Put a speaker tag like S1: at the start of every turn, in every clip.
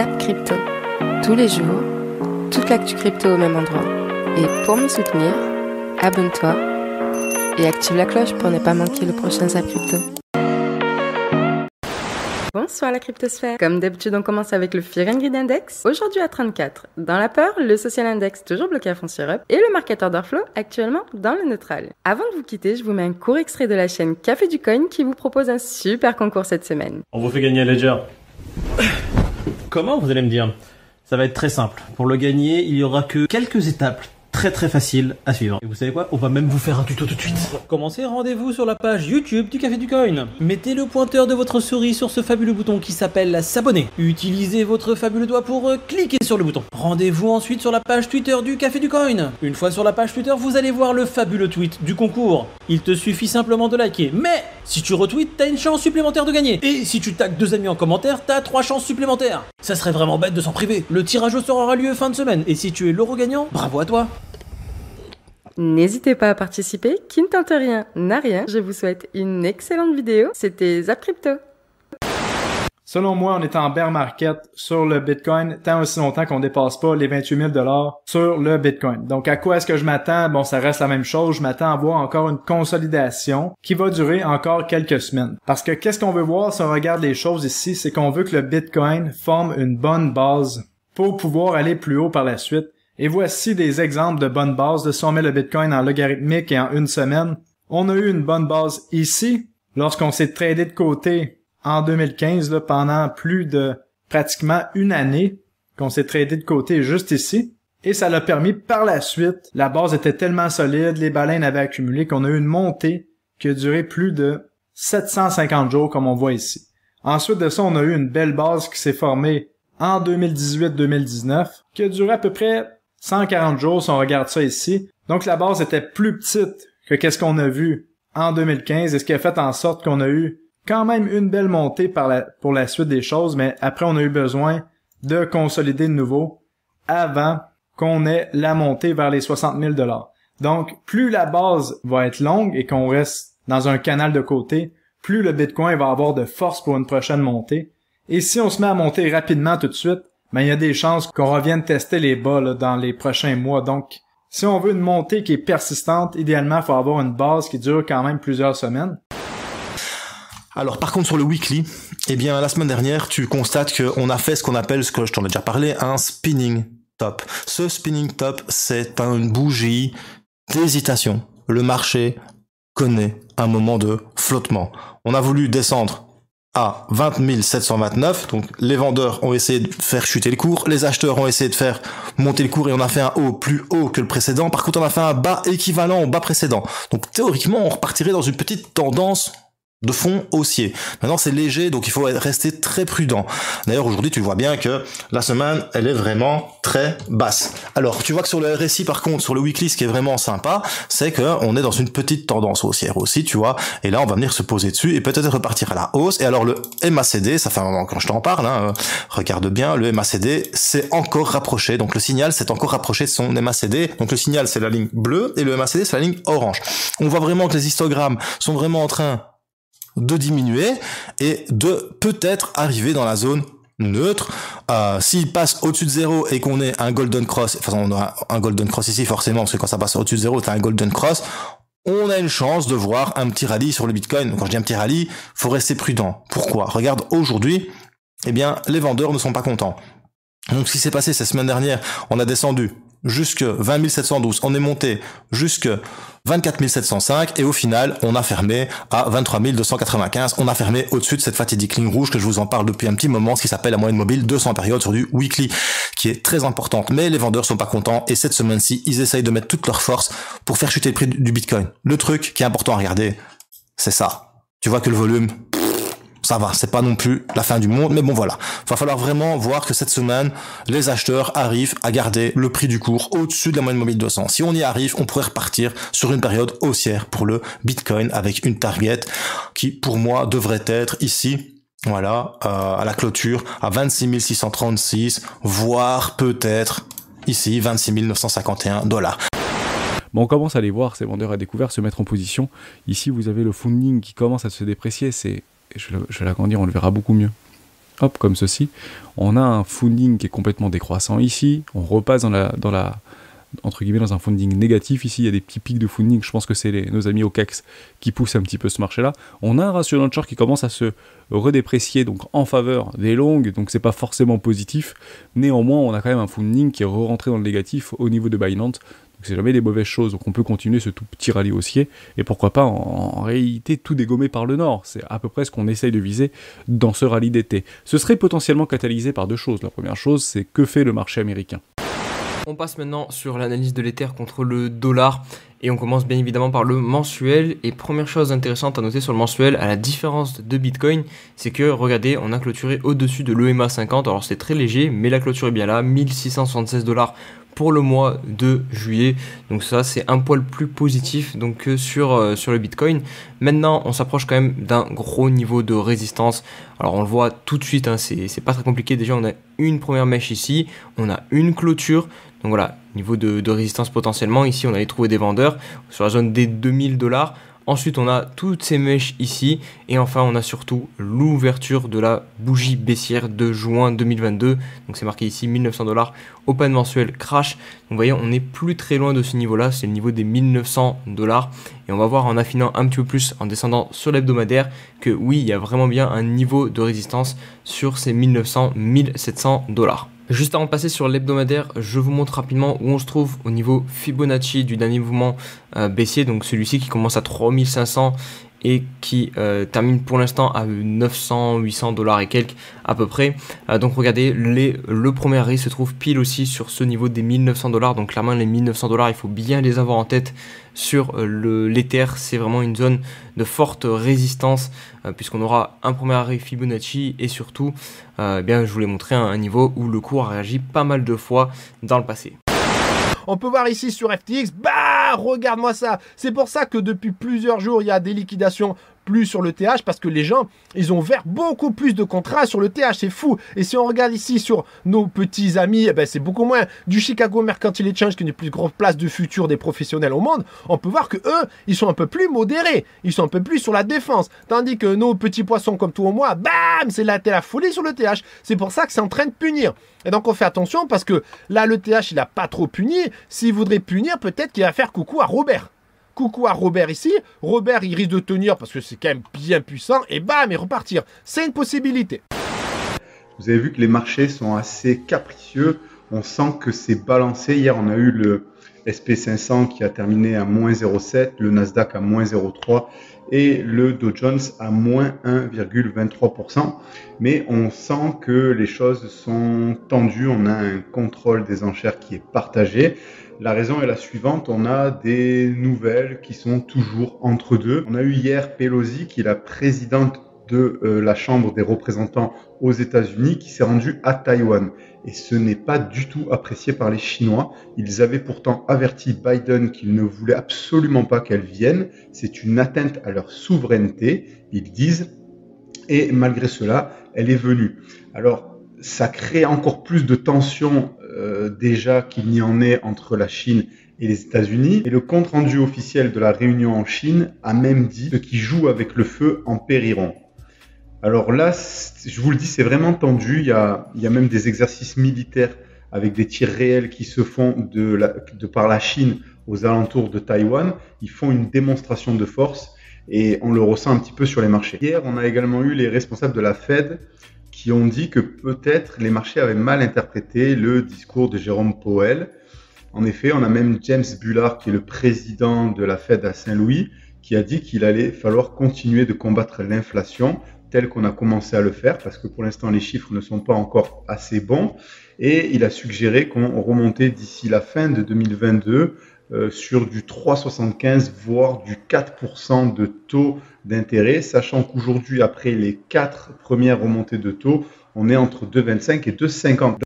S1: Zap Crypto. Tous les jours, toute l'actu crypto au même endroit. Et pour me soutenir, abonne-toi et active la cloche pour ne pas manquer le prochain Zap Crypto. Bonsoir la cryptosphère. Comme d'habitude, on commence avec le Fear and Greed Index. Aujourd'hui à 34. Dans la peur, le Social Index toujours bloqué à fond sur Up et le Market Order Flow actuellement dans le neutral. Avant de vous quitter, je vous mets un court extrait de la chaîne Café du Coin qui vous propose un super concours cette semaine.
S2: On vous fait gagner un Ledger. Comment, vous allez me dire? Ça va être très simple. Pour le gagner, il y aura que quelques étapes très faciles à suivre. Et vous savez quoi? On va même vous faire un tuto tout de suite. Pour commencer, rendez-vous sur la page YouTube du Café du Coin. Mettez le pointeur de votre souris sur ce fabuleux bouton qui s'appelle s'abonner. Utilisez votre fabuleux doigt pour cliquer sur le bouton. Rendez-vous ensuite sur la page Twitter du Café du Coin. Une fois sur la page Twitter, vous allez voir le fabuleux tweet du concours. Il te suffit simplement de liker. Mais si tu retweets, t'as une chance supplémentaire de gagner. Et si tu tags 2 amis en commentaire, t'as 3 chances supplémentaires. Ça serait vraiment bête de s'en priver. Le tirage au sort aura lieu fin de semaine. Et si tu es l'euro gagnant, bravo à toi.
S1: N'hésitez pas à participer, qui ne tente rien n'a rien. Je vous souhaite une excellente vidéo. C'était Zap Crypto.
S3: Selon moi, on est en bear market sur le Bitcoin tant aussi longtemps qu'on dépasse pas les 28 000 $ sur le Bitcoin. Donc, à quoi est-ce que je m'attends? Bon, ça reste la même chose. Je m'attends à voir encore une consolidation qui va durer encore quelques semaines. Parce que qu'est-ce qu'on veut voir si on regarde les choses ici? C'est qu'on veut que le Bitcoin forme une bonne base pour pouvoir aller plus haut par la suite. Et voici des exemples de bonnes bases de si on met le Bitcoin en logarithmique et en une semaine. On a eu une bonne base ici, lorsqu'on s'est tradé de côté en 2015, là, pendant plus de pratiquement une année, qu'on s'est tradé de côté juste ici. Et ça l'a permis par la suite, la base était tellement solide, les baleines avaient accumulé qu'on a eu une montée qui a duré plus de 750 jours comme on voit ici. Ensuite de ça, on a eu une belle base qui s'est formée en 2018-2019, qui a duré à peu près 140 jours si on regarde ça ici. Donc la base était plus petite que qu'est-ce qu'on a vu en 2015 et ce qui a fait en sorte qu'on a eu quand même une belle montée pour la suite des choses, mais après on a eu besoin de consolider de nouveau avant qu'on ait la montée vers les 60 000 $. Donc plus la base va être longue et qu'on reste dans un canal de côté, plus le Bitcoin va avoir de force pour une prochaine montée. Et si on se met à monter rapidement tout de suite, il y a des chances qu'on revienne tester les bas là, dans les prochains mois. Donc, si on veut une montée qui est persistante, idéalement, il faut avoir une base qui dure quand même plusieurs semaines.
S4: Alors, par contre, sur le weekly, eh bien, la semaine dernière, tu constates qu'on a fait ce qu'on appelle, ce que je t'en ai déjà parlé, un spinning top. Ce spinning top, c'est une bougie d'hésitation. Le marché connaît un moment de flottement. On a voulu descendre à 20 729, donc les vendeurs ont essayé de faire chuter le cours, les acheteurs ont essayé de faire monter le cours et on a fait un haut plus haut que le précédent. Par contre, on a fait un bas équivalent au bas précédent. Donc théoriquement, on repartirait dans une petite tendance de fond haussier. Maintenant, c'est léger, donc il faut rester très prudent. D'ailleurs, aujourd'hui, tu vois bien que la semaine, elle est vraiment très basse. Alors, tu vois que sur le RSI, par contre, sur le weekly, ce qui est vraiment sympa, c'est que on est dans une petite tendance haussière aussi, tu vois. Et là, on va venir se poser dessus et peut-être repartir à la hausse. Et alors, le MACD, ça fait un moment quand je t'en parle, hein, regarde bien, le MACD s'est encore rapproché. Donc, le signal s'est encore rapproché de son MACD. Donc, le signal, c'est la ligne bleue et le MACD, c'est la ligne orange. On voit vraiment que les histogrammes sont vraiment en train de diminuer et de peut-être arriver dans la zone neutre. S'il passe au-dessus de 0 et qu'on ait un golden cross, enfin on a un golden cross ici forcément, parce que quand ça passe au-dessus de 0, t'as un golden cross, on a une chance de voir un petit rallye sur le Bitcoin. Quand je dis un petit rallye, faut rester prudent. Pourquoi? Regarde, aujourd'hui, eh bien, les vendeurs ne sont pas contents. Donc ce qui s'est passé cette semaine dernière, on a descendu jusque 20 712, on est monté jusque 24 705 et au final, on a fermé à 23 295. On a fermé au-dessus de cette fatidique ligne rouge que je vous en parle depuis un petit moment, ce qui s'appelle la moyenne mobile 200 périodes sur du weekly, qui est très importante. Mais les vendeurs sont pas contents et cette semaine-ci, ils essayent de mettre toute leur force pour faire chuter le prix du Bitcoin. Le truc qui est important à regarder, c'est ça. Tu vois que le volume, ça va, c'est pas non plus la fin du monde, mais bon voilà. Va falloir vraiment voir que cette semaine, les acheteurs arrivent à garder le prix du cours au-dessus de la moyenne mobile 200. Si on y arrive, on pourrait repartir sur une période haussière pour le Bitcoin avec une target qui, pour moi, devrait être ici, voilà, à la clôture, à 26 636, voire peut-être ici, 26 951 $.
S5: Bon, on commence à les voir, ces vendeurs à découvert, se mettre en position. Ici, vous avez le funding qui commence à se déprécier, je vais l'agrandir, on le verra beaucoup mieux. hop, comme ceci. On a un funding qui est complètement décroissant ici. On repasse entre guillemets, dans un funding négatif. Ici, il y a des petits pics de funding. Je pense que c'est nos amis au CAC qui poussent un petit peu ce marché-là. On a un ratio long short qui commence à se redéprécier, donc en faveur des longues, donc c'est pas forcément positif. Néanmoins, on a quand même un funding qui est re-rentré dans le négatif au niveau de Binance. Donc c'est jamais des mauvaises choses, donc on peut continuer ce tout petit rallye haussier, et pourquoi pas en réalité tout dégommer par le nord. C'est à peu près ce qu'on essaye de viser dans ce rallye d'été. Ce serait potentiellement catalysé par deux choses. La première chose, c'est que fait le marché américain.
S6: On passe maintenant sur l'analyse de l'Ether contre le dollar et on commence bien évidemment par le mensuel. Et première chose intéressante à noter sur le mensuel, à la différence de Bitcoin, c'est que regardez, on a clôturé au-dessus de l'EMA 50. Alors c'est très léger, mais la clôture est bien là, 1676$ pour le mois de juillet. Donc ça c'est un poil plus positif donc, que sur le Bitcoin. Maintenant on s'approche quand même d'un gros niveau de résistance. Alors on le voit tout de suite, hein, c'est pas très compliqué. Déjà on a une première mèche ici, on a une clôture. Donc voilà, niveau de résistance potentiellement. Ici on allait trouver des vendeurs sur la zone des 2000$. Ensuite, on a toutes ces mèches ici. Et enfin, on a surtout l'ouverture de la bougie baissière de juin 2022. Donc, c'est marqué ici 1900$. Open mensuel crash. Donc, vous voyez, on n'est plus très loin de ce niveau-là. C'est le niveau des 1900$. Et on va voir en affinant un petit peu plus, en descendant sur l'hebdomadaire, que oui, il y a vraiment bien un niveau de résistance sur ces 1900-1700$. Juste avant de passer sur l'hebdomadaire, je vous montre rapidement où on se trouve au niveau Fibonacci du dernier mouvement baissier, donc celui-ci qui commence à 3500 et qui termine pour l'instant à 900-800$ et quelques à peu près. Donc regardez, le premier arrêt se trouve pile aussi sur ce niveau des 1900$. Donc clairement les 1900$, il faut bien les avoir en tête sur l'Ether. C'est vraiment une zone de forte résistance puisqu'on aura un premier arrêt Fibonacci et surtout, bien, je vous l'ai montré, un niveau où le cours a réagi pas mal de fois dans le passé.
S7: On peut voir ici sur FTX, bah regarde-moi ça. C'est pour ça que depuis plusieurs jours, il y a des liquidations plus sur le TH parce que les gens, ils ont ouvert beaucoup plus de contrats sur le TH, c'est fou. Et si on regarde ici sur nos petits amis, eh ben, c'est beaucoup moins du Chicago Mercantile Exchange, qui est une des plus grosses places de futur des professionnels au monde. On peut voir que eux, ils sont un peu plus modérés, ils sont un peu plus sur la défense. Tandis que nos petits poissons comme toi ou moi, bam, c'est la folie sur le TH. C'est pour ça que c'est en train de punir. Et donc on fait attention parce que là, le TH, il n'a pas trop puni. S'il voudrait punir, peut-être qu'il va faire coucou à Robert. Coucou à Robert ici. Robert, il risque de tenir parce que c'est quand même bien puissant. Et bam, et repartir. C'est une possibilité.
S8: Vous avez vu que les marchés sont assez capricieux. On sent que c'est balancé. Hier, on a eu le SP500 qui a terminé à moins 0,7, le Nasdaq à moins 0,3 et le Dow Jones à moins 1,23%. Mais on sent que les choses sont tendues. On a un contrôle des enchères qui est partagé. La raison est la suivante, on a des nouvelles qui sont toujours entre deux. On a eu hier Pelosi, qui est la présidente de la Chambre des représentants aux États-Unis, qui s'est rendue à Taïwan. Et ce n'est pas du tout apprécié par les Chinois. Ils avaient pourtant averti Biden qu'ils ne voulaient absolument pas qu'elle vienne. C'est une atteinte à leur souveraineté, ils disent. Et malgré cela, elle est venue. Alors, ça crée encore plus de tensions déjà qu'il n'y en ait entre la Chine et les États-Unis. Et le compte-rendu officiel de la réunion en Chine a même dit « Ceux qui jouent avec le feu en périront ». Alors là, je vous le dis, c'est vraiment tendu. Il y a même des exercices militaires avec des tirs réels qui se font de par la Chine aux alentours de Taïwan. Ils font une démonstration de force et on le ressent un petit peu sur les marchés. Hier, on a également eu les responsables de la Fed qui ont dit que peut-être les marchés avaient mal interprété le discours de Jérôme Powell. En effet, on a même James Bullard, qui est le président de la Fed à Saint-Louis, qui a dit qu'il allait falloir continuer de combattre l'inflation, tel qu'on a commencé à le faire, parce que pour l'instant, les chiffres ne sont pas encore assez bons. Et il a suggéré qu'on remontait d'ici la fin de 2022 sur du 3,75 voire du 4% de taux d'intérêt, sachant qu'aujourd'hui, après les 4 premières remontées de taux, on est entre 2,25 et 2,50.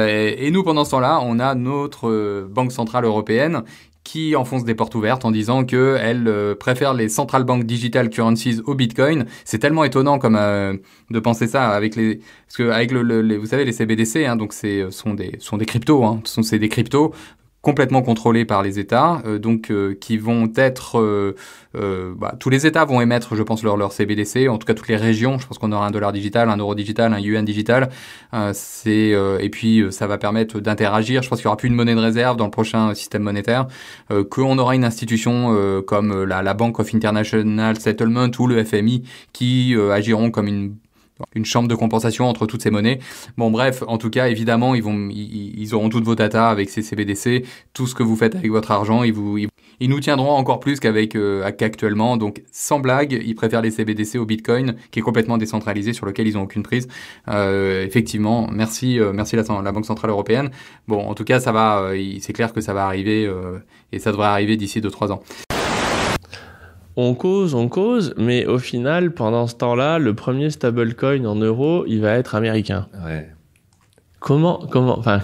S9: Et nous, pendant ce temps-là, on a notre Banque Centrale Européenne qui enfonce des portes ouvertes en disant qu'elle préfère les central bank digital currencies au Bitcoin. C'est tellement étonnant comme de penser ça avec parce que avec vous savez, les CBDC, hein, donc sont des cryptos, hein, c'est des cryptos complètement contrôlés par les États, qui vont être... tous les États vont émettre, je pense, leur CBDC, en tout cas toutes les régions. Je pense qu'on aura un dollar digital, un euro digital, un yuan digital. Et puis, ça va permettre d'interagir. Je pense qu'il n'y aura plus une monnaie de réserve dans le prochain système monétaire, qu'on aura une institution comme la Bank of International Settlement ou le FMI qui agiront comme une chambre de compensation entre toutes ces monnaies. Bon, bref, en tout cas, évidemment, ils auront toutes vos data avec ces CBDC, tout ce que vous faites avec votre argent, ils nous tiendront encore plus qu'actuellement. Donc, sans blague, ils préfèrent les CBDC au Bitcoin, qui est complètement décentralisé, sur lequel ils n'ont aucune prise. Effectivement, merci la Banque Centrale Européenne. Bon, en tout cas, ça va, c'est clair que ça va arriver, et ça devrait arriver d'ici 2-3 ans.
S10: On cause, mais au final, pendant ce temps-là, le premier stablecoin en euros, il va être américain.
S11: Ouais.
S10: Comment, enfin,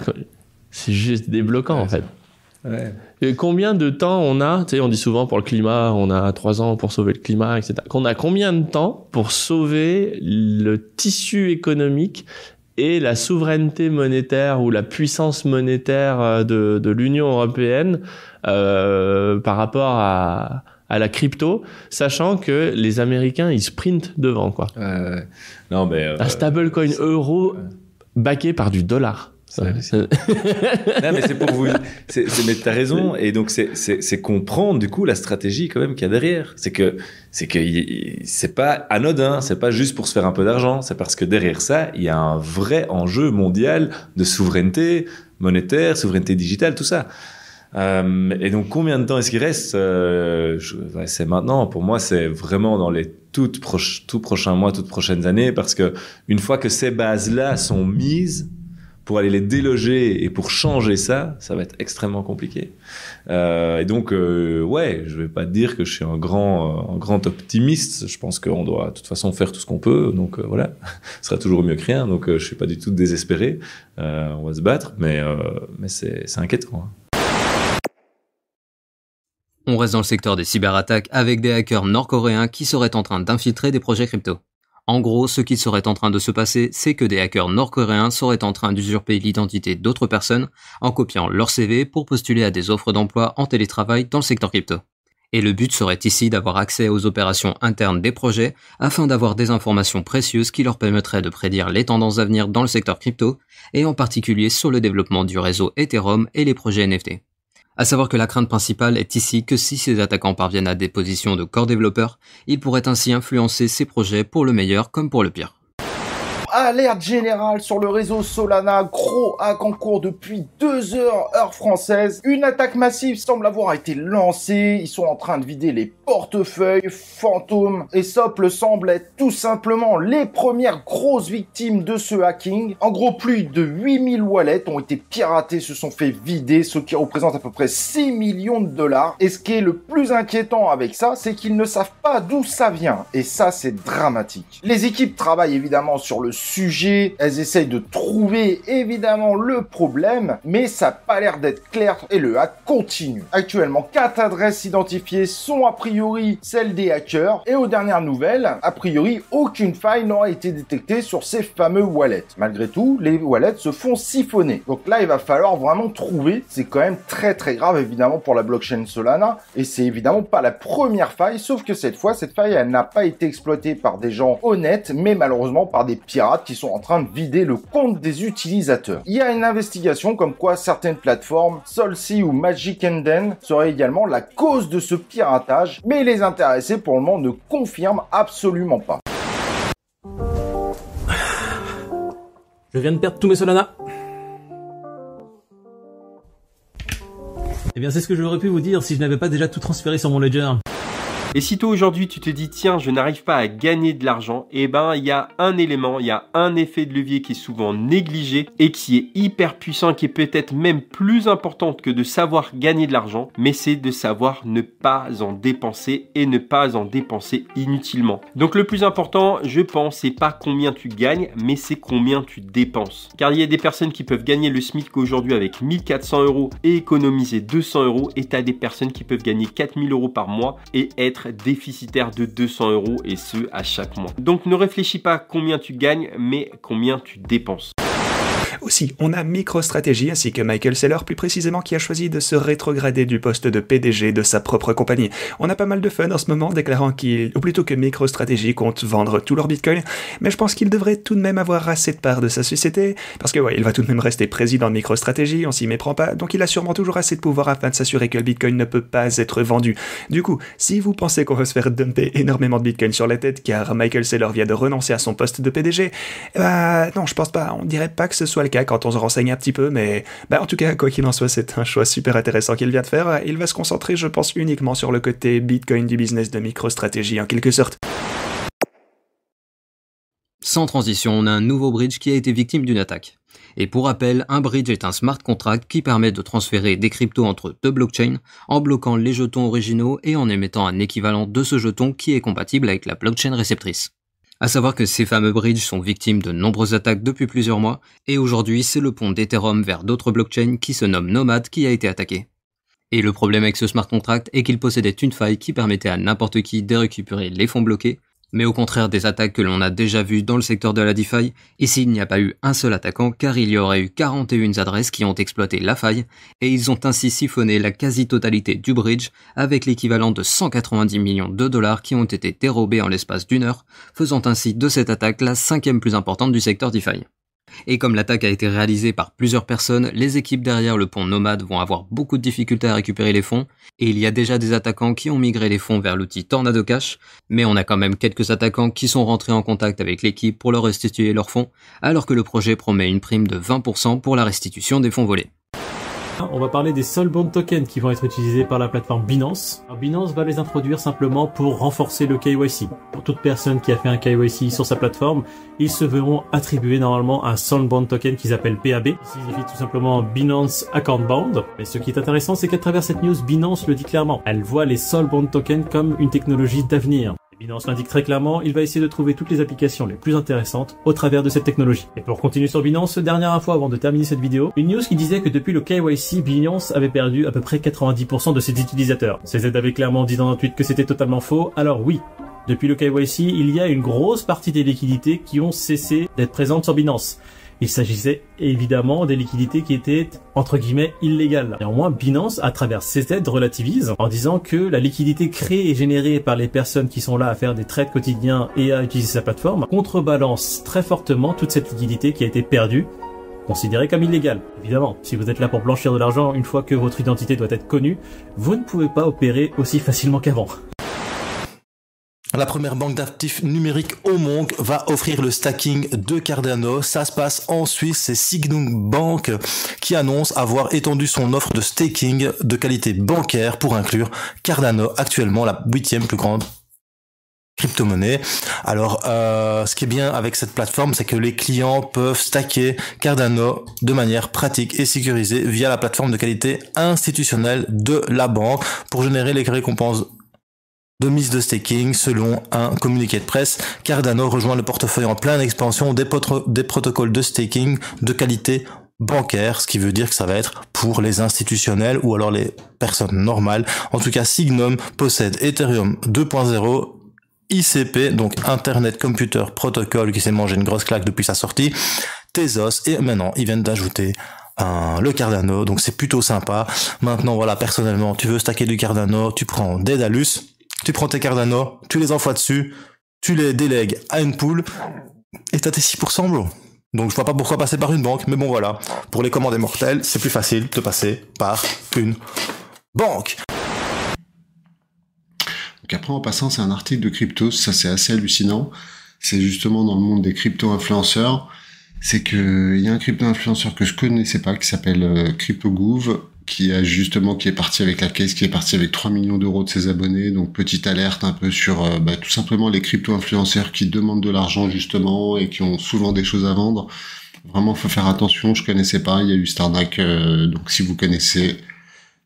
S10: c'est juste débloquant, en fait.
S11: Ouais.
S10: Et combien de temps on a, tu sais, on dit souvent pour le climat, on a 3 ans pour sauver le climat, etc. Qu'on a combien de temps pour sauver le tissu économique et la souveraineté monétaire ou la puissance monétaire de l'Union européenne par rapport à la crypto, sachant que les Américains, ils sprintent devant, quoi.
S11: Non, mais...
S10: un stablecoin euro backé par du dollar.
S11: Non, mais c'est pour vous... mais t'as raison, et donc c'est comprendre, du coup, la stratégie, quand même, qu'il y a derrière. C'est que c'est pas anodin, c'est pas juste pour se faire un peu d'argent, c'est parce que derrière ça, il y a un vrai enjeu mondial de souveraineté monétaire, souveraineté digitale, tout ça. Et donc, combien de temps est-ce qu'il reste? C'est maintenant. Pour moi, c'est vraiment dans les tout prochains mois, toutes prochaines années, parce que une fois que ces bases-là sont mises, pour aller les déloger et pour changer ça, ça va être extrêmement compliqué. Et donc, ouais, je vais pas te dire que je suis un grand optimiste. Je pense qu'on doit, de toute façon, faire tout ce qu'on peut. Donc, voilà, ce sera toujours mieux que rien. Donc, je suis pas du tout désespéré. On va se battre, mais c'est inquiétant, hein.
S12: On reste dans le secteur des cyberattaques avec des hackers nord-coréens qui seraient en train d'infiltrer des projets crypto. En gros, ce qui serait en train de se passer, c'est que des hackers nord-coréens seraient en train d'usurper l'identité d'autres personnes en copiant leur CV pour postuler à des offres d'emploi en télétravail dans le secteur crypto. Et le but serait ici d'avoir accès aux opérations internes des projets afin d'avoir des informations précieuses qui leur permettraient de prédire les tendances à venir dans le secteur crypto et en particulier sur le développement du réseau Ethereum et les projets NFT. À savoir que la crainte principale est ici que si ces attaquants parviennent à des positions de core développeurs, ils pourraient ainsi influencer ces projets pour le meilleur comme pour le pire.
S13: Alerte générale sur le réseau Solana, gros hack en cours depuis 2 heures, heure française. Une attaque massive semble avoir été lancée, ils sont en train de vider les portefeuilles, fantômes, et Sople semble être tout simplement les premières grosses victimes de ce hacking. En gros, plus de 8000 wallets ont été piratés, se sont fait vider, ce qui représente à peu près 6 millions de dollars. Et ce qui est le plus inquiétant avec ça, c'est qu'ils ne savent pas d'où ça vient. Et ça, c'est dramatique. Les équipes travaillent évidemment sur le sujet, elles essayent de trouver évidemment le problème, mais ça n'a pas l'air d'être clair et le hack continue. Actuellement, 4 adresses identifiées sont a priori celles des hackers et aux dernières nouvelles, a priori aucune faille n'aura été détectée sur ces fameux wallets. Malgré tout, les wallets se font siphonner. Donc là, il va falloir vraiment trouver, c'est quand même très grave évidemment pour la blockchain Solana et c'est évidemment pas la première faille, sauf que cette fois, cette faille elle n'a pas été exploitée par des gens honnêtes, mais malheureusement par des pirates qui sont en train de vider le compte des utilisateurs. Il y a une investigation comme quoi certaines plateformes, Solsea ou Magic Eden, seraient également la cause de ce piratage, mais les intéressés pour le moment ne confirment absolument pas.
S2: Je viens de perdre tous mes Solana. Eh bien, c'est ce que j'aurais pu vous dire si je n'avais pas déjà tout transféré sur mon Ledger.
S14: Et si toi aujourd'hui tu te dis tiens je n'arrive pas à gagner de l'argent, eh ben il y a un élément, il y a un effet de levier qui est souvent négligé et qui est hyper puissant, qui est peut-être même plus important que de savoir gagner de l'argent, mais c'est de savoir ne pas en dépenser et ne pas en dépenser inutilement. Donc le plus important, je pense, c'est pas combien tu gagnes, mais c'est combien tu dépenses. Car il y a des personnes qui peuvent gagner le SMIC aujourd'hui avec 1400 € et économiser 200 € et tu as des personnes qui peuvent gagner 4000 € par mois et être déficitaire de 200 € et ce à chaque mois. Donc ne réfléchis pas à combien tu gagnes mais combien tu dépenses.
S15: aussi, on a MicroStrategy ainsi que Michael Saylor plus précisément qui a choisi de se rétrograder du poste de PDG de sa propre compagnie. On a pas mal de fun en ce moment déclarant ou plutôt que MicroStrategy compte vendre tout leur Bitcoin, mais je pense qu'il devrait tout de même avoir assez de part de sa société, parce que ouais, il va tout de même rester président de MicroStrategy, on s'y méprend pas, donc il a sûrement toujours assez de pouvoir afin de s'assurer que le Bitcoin ne peut pas être vendu. Du coup, si vous pensez qu'on va se faire dumper énormément de Bitcoin sur la tête car Michael Saylor vient de renoncer à son poste de PDG, non, je pense pas, on dirait pas que ce soit le cas quand on se renseigne un petit peu, mais en tout cas, quoi qu'il en soit, c'est un choix super intéressant qu'il vient de faire. Il va se concentrer, je pense, uniquement sur le côté Bitcoin du business de MicroStrategy en quelque sorte.
S12: Sans transition, on a un nouveau bridge qui a été victime d'une attaque. Et pour rappel, un bridge est un smart contract qui permet de transférer des cryptos entre deux blockchains en bloquant les jetons originaux et en émettant un équivalent de ce jeton qui est compatible avec la blockchain réceptrice. À savoir que ces fameux bridges sont victimes de nombreuses attaques depuis plusieurs mois, et aujourd'hui c'est le pont d'Ethereum vers d'autres blockchains qui se nomme Nomad qui a été attaqué. Et le problème avec ce smart contract est qu'il possédait une faille qui permettait à n'importe qui de récupérer les fonds bloqués, mais au contraire des attaques que l'on a déjà vues dans le secteur de la DeFi, ici il n'y a pas eu un seul attaquant car il y aurait eu 41 adresses qui ont exploité la faille, et ils ont ainsi siphonné la quasi-totalité du bridge avec l'équivalent de 190 millions de dollars qui ont été dérobés en l'espace d'une heure, faisant ainsi de cette attaque la 5e plus importante du secteur DeFi. Et comme l'attaque a été réalisée par plusieurs personnes, les équipes derrière le pont Nomad vont avoir beaucoup de difficultés à récupérer les fonds, et il y a déjà des attaquants qui ont migré les fonds vers l'outil Tornado Cash, mais on a quand même quelques attaquants qui sont rentrés en contact avec l'équipe pour leur restituer leurs fonds, alors que le projet promet une prime de 20% pour la restitution des fonds volés.
S2: On va parler des Soulbound tokens qui vont être utilisés par la plateforme Binance. Alors Binance va les introduire simplement pour renforcer le KYC. Pour toute personne qui a fait un KYC sur sa plateforme, ils se verront attribuer normalement un Soulbound token qu'ils appellent BAB. Ça signifie tout simplement Binance Account Bound. Mais ce qui est intéressant, c'est qu'à travers cette news, Binance le dit clairement. Elle voit les Soulbound tokens comme une technologie d'avenir. Binance l'indique très clairement, il va essayer de trouver toutes les applications les plus intéressantes au travers de cette technologie. Et pour continuer sur Binance, dernière info avant de terminer cette vidéo, une news qui disait que depuis le KYC, Binance avait perdu à peu près 90% de ses utilisateurs. CZ avait clairement dit dans un tweet que c'était totalement faux, alors oui. Depuis le KYC, il y a une grosse partie des liquidités qui ont cessé d'être présentes sur Binance. Il s'agissait évidemment des liquidités qui étaient, entre guillemets, illégales. Néanmoins, Binance, à travers CZ, relativise en disant que la liquidité créée et générée par les personnes qui sont là à faire des trades quotidiens et à utiliser sa plateforme contrebalance très fortement toute cette liquidité qui a été perdue, considérée comme illégale. Évidemment, si vous êtes là pour blanchir de l'argent une fois que votre identité doit être connue, vous ne pouvez pas opérer aussi facilement qu'avant.
S4: La première banque d'actifs numériques au monde va offrir le stacking de Cardano. Ça se passe en Suisse, c'est Signum Bank qui annonce avoir étendu son offre de staking de qualité bancaire pour inclure Cardano, actuellement la 8e plus grande crypto-monnaie. Alors, ce qui est bien avec cette plateforme, c'est que les clients peuvent stacker Cardano de manière pratique et sécurisée via la plateforme de qualité institutionnelle de la banque pour générer les récompenses de mise de staking. Selon un communiqué de presse, Cardano rejoint le portefeuille en pleine expansion des protocoles de staking de qualité bancaire, ce qui veut dire que ça va être pour les institutionnels ou alors les personnes normales. En tout cas, Signum possède Ethereum 2.0, ICP, donc Internet Computer Protocol, qui s'est mangé une grosse claque depuis sa sortie, Tezos, et maintenant ils viennent d'ajouter le Cardano, donc c'est plutôt sympa. Maintenant voilà, personnellement, tu veux stacker du Cardano, tu prends Daedalus, tu prends tes Cardano, tu les envoies dessus, tu les délègues à une pool, et t'as tes 6% bro. Donc je vois pas pourquoi passer par une banque, mais bon voilà, pour les commandes mortelles, c'est plus facile de passer par une banque.
S16: Donc après en passant, c'est un article de Cryptos, ça c'est assez hallucinant. C'est justement dans le monde des crypto-influenceurs, c'est que il y a un crypto-influenceur que je connaissais pas qui s'appelle CryptoGouv, qui est parti avec la caisse, qui est parti avec 3 millions d'euros de ses abonnés. Donc petite alerte un peu sur tout simplement les crypto-influenceurs qui demandent de l'argent justement et qui ont souvent des choses à vendre. Vraiment, faut faire attention. Je connaissais pas, il y a eu cette arnaque. Donc si vous connaissez,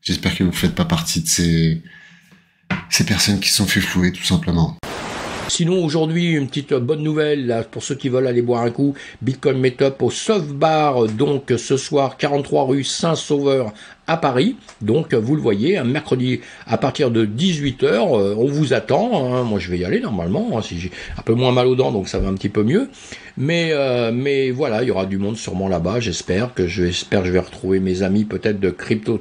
S16: j'espère que vous faites pas partie de ces personnes qui se sont fait flouer tout simplement.
S17: Sinon, aujourd'hui, une petite bonne nouvelle là, pour ceux qui veulent aller boire un coup. Bitcoin Meetup au Soft Bar, donc ce soir, 43 rue Saint-Sauveur à Paris. Donc vous le voyez, un mercredi à partir de 18h, on vous attend. Hein. Moi je vais y aller normalement, hein, si j'ai un peu moins mal aux dents, donc ça va un petit peu mieux. Mais voilà, il y aura du monde sûrement là-bas. J'espère que je vais retrouver mes amis peut-être de Crypto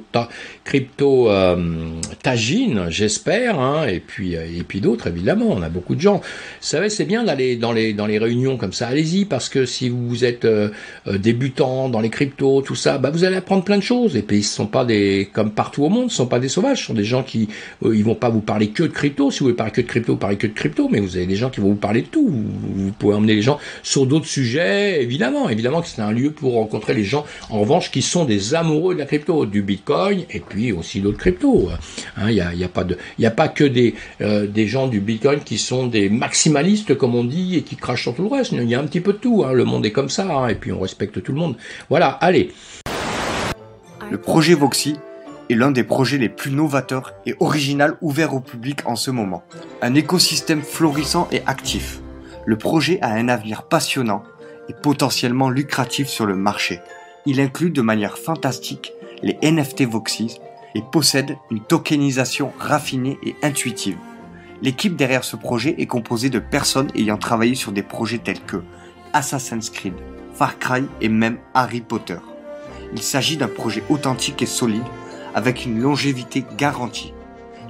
S17: Tagine, j'espère, hein, et puis d'autres évidemment. On a beaucoup de gens. Vous savez, c'est bien d'aller dans les réunions comme ça. Allez-y, parce que si vous êtes débutant dans les cryptos, tout ça, bah vous allez apprendre plein de choses. Et puis ils sont pas comme partout au monde, ce sont pas des sauvages. Ce sont des gens qui ils vont pas vous parler que de crypto. Si vous voulez parler que de crypto, parlez que de crypto. Mais vous avez des gens qui vont vous parler de tout. Vous pouvez emmener les gens sur d'autres sujets, évidemment que c'est un lieu pour rencontrer les gens, en revanche, qui sont des amoureux de la crypto, du Bitcoin, et puis aussi d'autres cryptos. Hein, y a pas que des gens du Bitcoin qui sont des maximalistes, comme on dit, et qui crachent sur tout le reste. Il y a un petit peu de tout, hein. Le monde est comme ça, hein, et puis on respecte tout le monde. Voilà, allez.
S18: Le projet Voxy est l'un des projets les plus novateurs et original ouverts au public en ce moment. Un écosystème florissant et actif. Le projet a un avenir passionnant et potentiellement lucratif sur le marché. Il inclut de manière fantastique les NFT Voxy et possède une tokenisation raffinée et intuitive. L'équipe derrière ce projet est composée de personnes ayant travaillé sur des projets tels que Assassin's Creed, Far Cry et même Harry Potter. Il s'agit d'un projet authentique et solide avec une longévité garantie.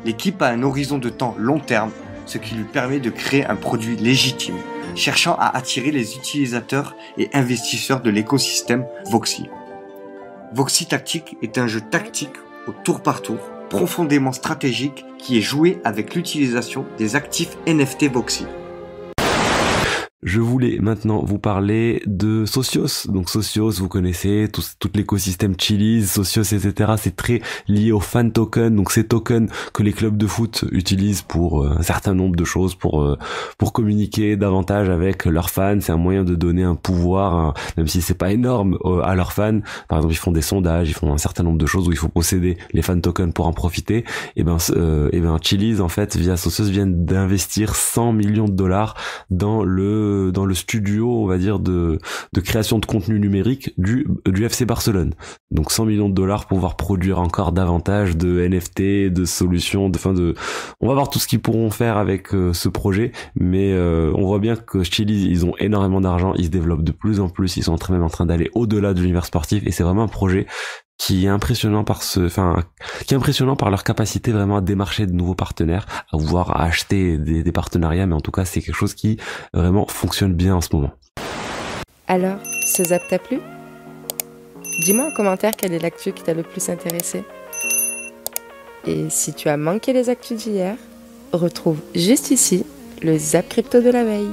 S18: L'équipe a un horizon de temps long terme, ce qui lui permet de créer un produit légitime, cherchant à attirer les utilisateurs et investisseurs de l'écosystème Voxy. Voxy Tactique est un jeu tactique au tour par tour, profondément stratégique, qui est joué avec l'utilisation des actifs NFT Voxy.
S19: Je voulais maintenant vous parler de Socios. Donc Socios, vous connaissez tout l'écosystème Chiliz, Socios, etc. C'est très lié aux fan tokens. Donc ces tokens que les clubs de foot utilisent pour un certain nombre de choses, pour communiquer davantage avec leurs fans. C'est un moyen de donner un pouvoir, même si c'est pas énorme, à leurs fans. Par exemple, ils font des sondages, ils font un certain nombre de choses où il faut posséder les fan tokens pour en profiter. Et ben Chiliz, en fait, via Socios, vient d'investir 100 millions de dollars dans le studio, on va dire, de création de contenu numérique du FC Barcelone. Donc 100 millions de dollars pour pouvoir produire encore davantage de NFT, de solutions, on va voir tout ce qu'ils pourront faire avec ce projet, mais on voit bien que Chiliz, ils ont énormément d'argent, ils se développent de plus en plus, ils sont même en train d'aller au-delà de l'univers sportif, et c'est vraiment un projet qui est impressionnant par leur capacité vraiment à démarcher de nouveaux partenaires, à pouvoir acheter des partenariats, mais en tout cas c'est quelque chose qui vraiment fonctionne bien en ce moment.
S1: Alors, ce zap t'a plu ? Dis-moi en commentaire quelle est l'actu qui t'a le plus intéressé. Et si tu as manqué les actus d'hier, retrouve juste ici le zap crypto de la veille.